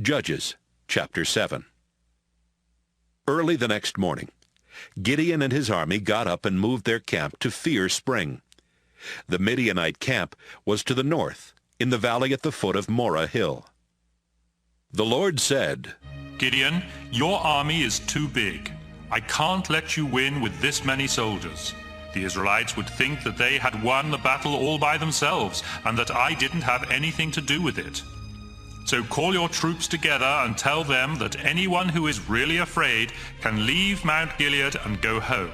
Judges chapter 7. Early the next morning, Gideon and his army got up and moved their camp to Fear Spring. The Midianite camp was to the north, in the valley at the foot of Morah Hill. The Lord said, Gideon, your army is too big. I can't let you win with this many soldiers. The Israelites would think that they had won the battle all by themselves, and that I didn't have anything to do with it. So call your troops together and tell them that anyone who is really afraid can leave Mount Gilead and go home.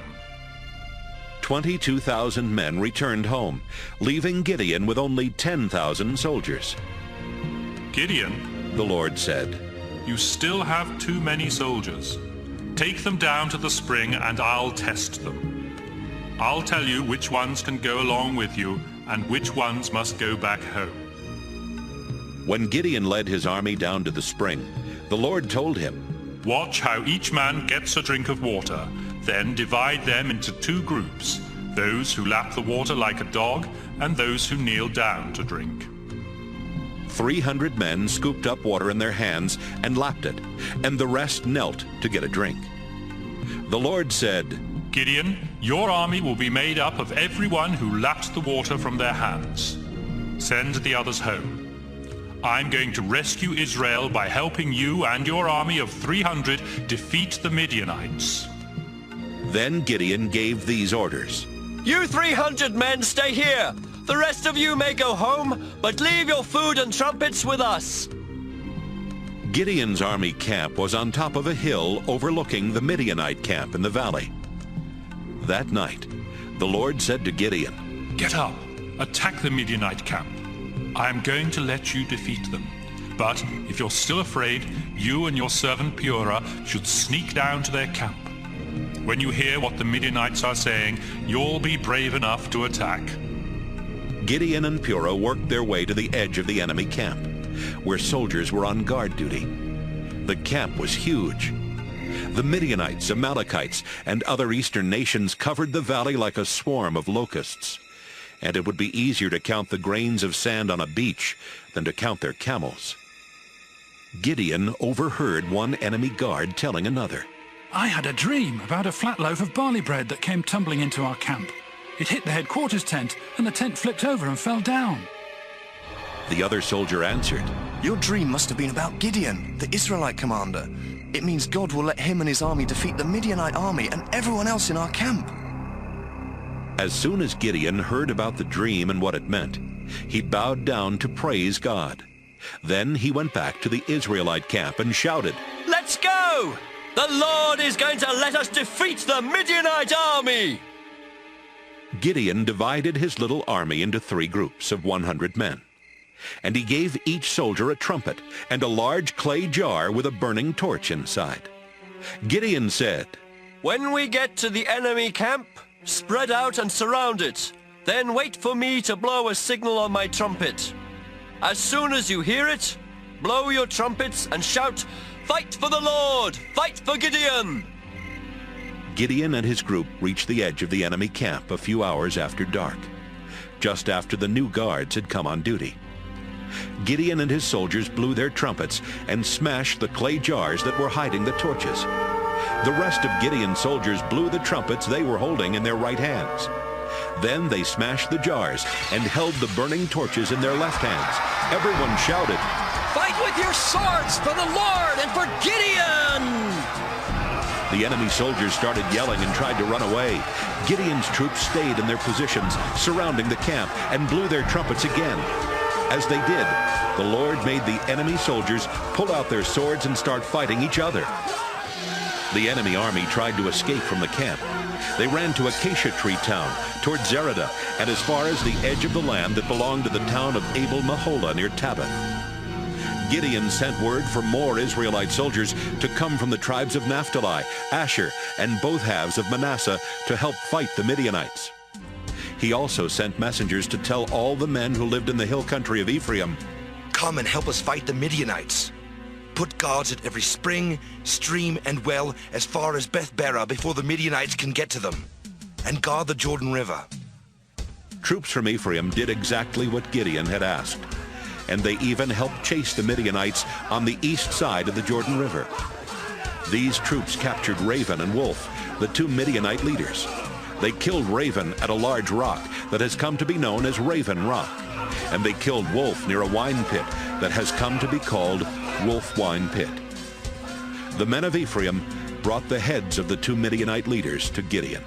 22,000 men returned home, leaving Gideon with only 10,000 soldiers. Gideon, the Lord said, you still have too many soldiers. Take them down to the spring and I'll test them. I'll tell you which ones can go along with you and which ones must go back home. When Gideon led his army down to the spring, the Lord told him, watch how each man gets a drink of water, then divide them into two groups, those who lap the water like a dog and those who kneel down to drink. 300 men scooped up water in their hands and lapped it, and the rest knelt to get a drink. The Lord said, Gideon, your army will be made up of everyone who lapped the water from their hands. Send the others home. I'm going to rescue Israel by helping you and your army of 300 defeat the Midianites. Then Gideon gave these orders. You 300 men stay here. The rest of you may go home, but leave your food and trumpets with us. Gideon's army camp was on top of a hill overlooking the Midianite camp in the valley. That night, the Lord said to Gideon, get up, attack the Midianite camp. I am going to let you defeat them. But if you're still afraid, you and your servant Purah should sneak down to their camp. When you hear what the Midianites are saying, you'll be brave enough to attack. Gideon and Purah worked their way to the edge of the enemy camp, where soldiers were on guard duty. The camp was huge. The Midianites, Amalekites, and other eastern nations covered the valley like a swarm of locusts, and it would be easier to count the grains of sand on a beach than to count their camels. Gideon overheard one enemy guard telling another, I had a dream about a flat loaf of barley bread that came tumbling into our camp. It hit the headquarters tent, and the tent flipped over and fell down. The other soldier answered, your dream must have been about Gideon, the Israelite commander. It means God will let him and his army defeat the Midianite army and everyone else in our camp. As soon as Gideon heard about the dream and what it meant, he bowed down to praise God. Then he went back to the Israelite camp and shouted, let's go! The Lord is going to let us defeat the Midianite army! Gideon divided his little army into 3 groups of 100 men, and he gave each soldier a trumpet and a large clay jar with a burning torch inside. Gideon said, when we get to the enemy camp, spread out and surround it. Then wait for me to blow a signal on my trumpet. As soon as you hear it, blow your trumpets and shout, fight for the Lord! Fight for Gideon! Gideon and his group reached the edge of the enemy camp a few hours after dark, just after the new guards had come on duty. Gideon and his soldiers blew their trumpets and smashed the clay jars that were hiding the torches. The rest of Gideon's soldiers blew the trumpets they were holding in their right hands. Then they smashed the jars and held the burning torches in their left hands. Everyone shouted, fight with your swords for the Lord and for Gideon! The enemy soldiers started yelling and tried to run away. Gideon's troops stayed in their positions, surrounding the camp, and blew their trumpets again. As they did, the Lord made the enemy soldiers pull out their swords and start fighting each other. The enemy army tried to escape from the camp. They ran to Acacia Tree Town, toward Zereda, and as far as the edge of the land that belonged to the town of Abel-Meholah near Tabbath. Gideon sent word for more Israelite soldiers to come from the tribes of Naphtali, Asher, and both halves of Manasseh to help fight the Midianites. He also sent messengers to tell all the men who lived in the hill country of Ephraim, come and help us fight the Midianites. Put guards at every spring, stream, and well as far as Beth-Barah before the Midianites can get to them, and guard the Jordan River. Troops from Ephraim did exactly what Gideon had asked. and they even helped chase the Midianites on the east side of the Jordan River. These troops captured Raven and Wolf, the two Midianite leaders. They killed Raven at a large rock that has come to be known as Raven Rock, and they killed Wolf near a wine pit that has come to be called Wolf Wine Pit. The men of Ephraim brought the heads of the two Midianite leaders to Gideon.